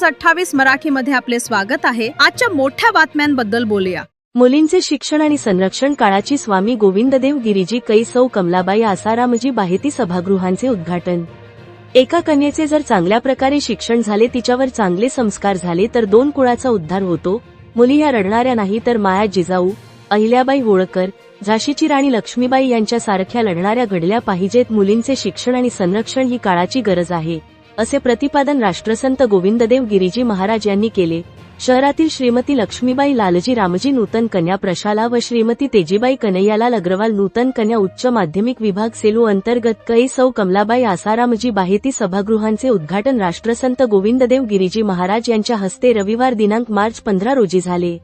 News 28 मराठीमध्ये आपले स्वागत आहे। आजच्या मोठ्या बातम्यांबद्दल बोलूया। मुलींचे शिक्षण आणि संरक्षण काळाची स्वामी गोविंददेव गिरीजी कै सौ कमलाबाई आसारामजी बाहेती सभागृहांचे उद्घाटन। एका कन्येचे जर चांगल्या प्रकारे शिक्षण झाले, तिच्यावर चांगले संस्कार झाले तर दोन कुळाचा उद्धार होतो। मुली ह्या रडणाऱ्या नाही तर माया जिजाऊ, अहिल्याबाई होळकर, झाशीची राणी लक्ष्मीबाई यांच्यासारख्या लढणाऱ्या घडल्या पाहिजेत। मुलींचे शिक्षण आणि संरक्षण ही काळाची गरज आहे, असे प्रतिपादन राष्ट्रसंत गोविंददेव गिरीजी महाराज यांनी केले। शहरातील श्रीमती लक्ष्मीबाई लालजी रामजी नूतन कन्या प्रशाला व श्रीमती तेजीबाई कन्हैयालाल अग्रवाल नूतन कन्या उच्च माध्यमिक विभाग सेलू अंतर्गत कै सौ कमलाबाई आसारामजी बाहेती सभागृहांचे उद्घाटन राष्ट्रसंत गोविंददेव गिरीजी महाराज यांच्या हस्ते रविवार दिनांक मार्च 15 रोजी झाले।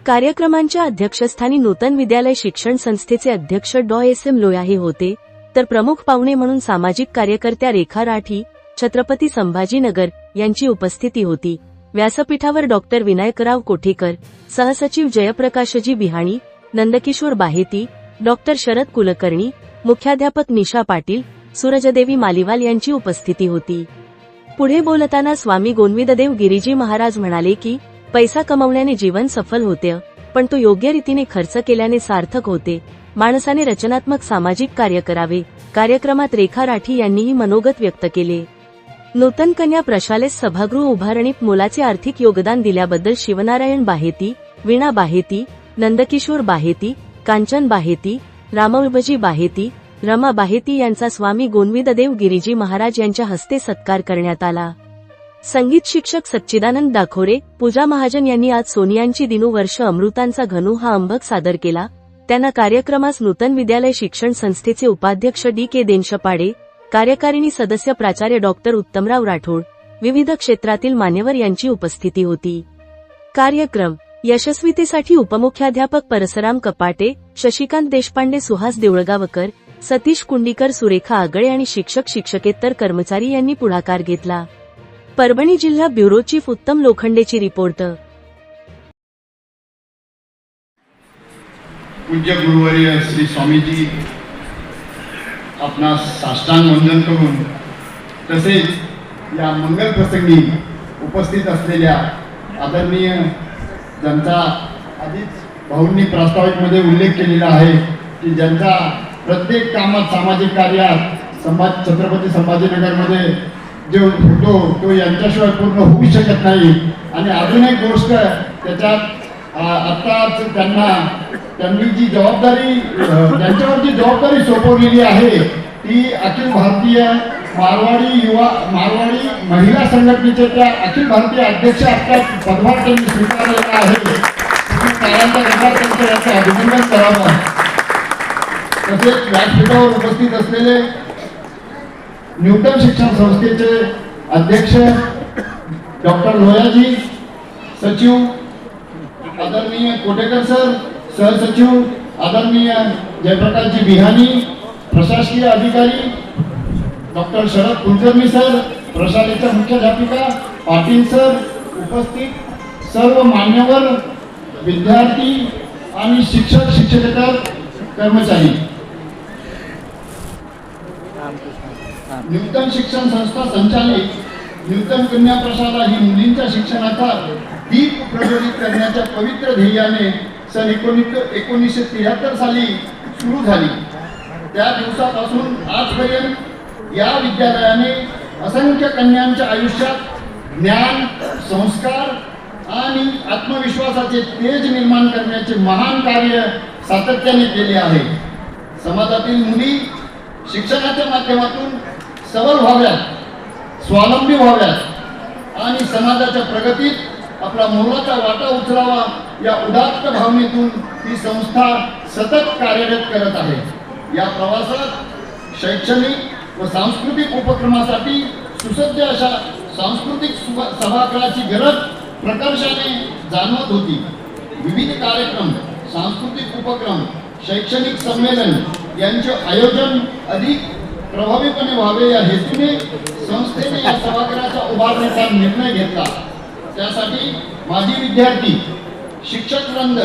कार्यक्रमांच्या अध्यक्षस्थानी नूतन विद्यालय शिक्षण संस्थेचे अध्यक्ष डॉ SM लोयाहे होते, तर प्रमुख पाहुणे म्हणून सामाजिक कार्यकर्त्या रेखा राठी, छत्रपती संभाजीनगर यांची उपस्थिती होती। व्यासपीठावर डॉक्टर विनायकराव कोठेकर, सहसचिव जयप्रकाशजी बिहाणी, नंदकिशोर बाहेती, डॉक्टर शरद कुलकर्णी, मुख्याध्यापक निशा पाटील, सूरजदेवी मालिवाल यांची उपस्थिती होती। पुढे बोलताना स्वामी गोविंददेव गिरीजी महाराज म्हणाले की पैसा कमवण्याने जीवन सफल होते, पण तो योग्य रीतीने खर्च केल्याने सार्थक होते। माणसाने रचनात्मक सामाजिक कार्य करावे। कार्यक्रमात रेखा राठी यांनीही मनोगत व्यक्त केले। नूतन कन्या प्रशालेस सभागृह उभारणीत मोलाचे आर्थिक योगदान दिल्याबद्दल शिवनारायण बाहेती, वीणा बाहेती, नंदकिशोर बाहेती, कांचन बाहेती, रामवल्लभजी बाहेती, रमा बाहेती यांचा स्वामी गोविंददेव गिरीजी महाराज यांच्या हस्ते सत्कार करण्यात आला। संगीत शिक्षक सच्चिदानंद दाखोरे, पूजा महाजन यांनी आज सोनियांची दिनू वर्ष अमृतांचा घनू हा अंबक सादर केला। त्यांना कार्यक्रमास नूतन विद्यालय शिक्षण संस्थेचे उपाध्यक्ष DK देनशपाडे, कार्यकारिणी सदस्य प्राचार्य डॉक्टर उत्तमराव राठोड, विविध क्षेत्रातील मान्यवर यांची उपस्थिती होती। कार्यक्रम यशस्वीतेसाठी उपमुख्याध्यापक परसराम कपाटे, शशिकांत देशपांडे, सुहास देवळगावकर, सतीश कुंडीकर, सुरेखा आगळे आणि शिक्षक शिक्षकेतर कर्मचारी यांनी पुढाकार घेतला। परभणी जिल्हा ब्युरो चीफ उत्तम लोखंडेची रिपोर्ट। पूज्य गुरुवर्य श्री स्वामीजी आपणास साष्टांग वंदन करून, तसेच या मंगल प्रसंगी उपस्थित असलेल्या आदरणीय, ज्यांचा आधीच भाऊंनी प्रास्ताविकमध्ये उल्लेख केलेला आहे की ज्यांचा प्रत्येक कामात, सामाजिक कार्यात छत्रपती संभाजीनगरमध्ये जो होतो तो यांच्याशिवाय पूर्ण होऊ शकत नाही। आणि अजून एक गोष्ट त्याच्यात आत्ताच त्यांनी जी जबाबदारी, त्यांच्यावर जी जबाबदारी सोपवलेली आहे ती अखिल भारतीय मारवाडी महिला संघटनेच्या त्या अखिल भारतीय अध्यक्ष आता पदभार त्यांनी स्वीकारलेला आहे। त्यांचं याचं अभिनंदन करावं। तसेच व्यासपीठावर उपस्थित असलेले न्यूटन शिक्षण संस्थेचे अध्यक्ष डॉक्टर लोयाजी, सचिव आदरणीय कोटेकर सर, सहसचिव आदरणीय जयप्रकाशजी बिहाणी, प्रशासकीय अधिकारी डॉक्टर शरद कुलकर्णी सर, प्रशालेच्या मुख्याध्यापिका पाटील सर, उपस्थित सर्व मान्यवर, विद्यार्थी आणि शिक्षक शिक्षकेतर कर्मचारी। नूतन शिक्षण संस्था संचालित नूतन कन्या प्रशाला ही मुलींच्या शिक्षणाचा दीप प्रज्वलित करण्याच्या पवित्र ध्येयाने सन 1973 साली सुरू झाली। त्या दिवसापासून आजपर्यंत या विद्यालयाने असंख्य कन्यांच्या आयुष्यात ज्ञान, संस्कार आणि आत्मविश्वासाचे तेज निर्माण करण्याचे महान कार्य सातत्याने केले आहे। समाजातील मुली शिक्षणाच्या माध्यमातून सबल व्हाव्यात, स्वावलंबी व्हाव्यात आणि समाजाच्या प्रगतीत आपला मोलाचा वाटा उचलावा, या उदात्त भावनेतून ही संस्था सतत कार्यरत करत आहे। या प्रवासात शैक्षणिक व सांस्कृतिक उपक्रमासाठी सुसज्ज अशा सांस्कृतिक सभागृहाची गरज प्रकर्षाने जाणवत होती। विविध कार्यक्रम, सांस्कृतिक उपक्रम, शैक्षणिक संमेलन यांचे आयोजन अधिक प्रभावीपणे व्हावे या हेतूने संस्थेने या सभागृहाच्या उभारणीचा निर्णय घेतला। त्यासाठी माजी विद्यार्थी, शिक्षक वृंद,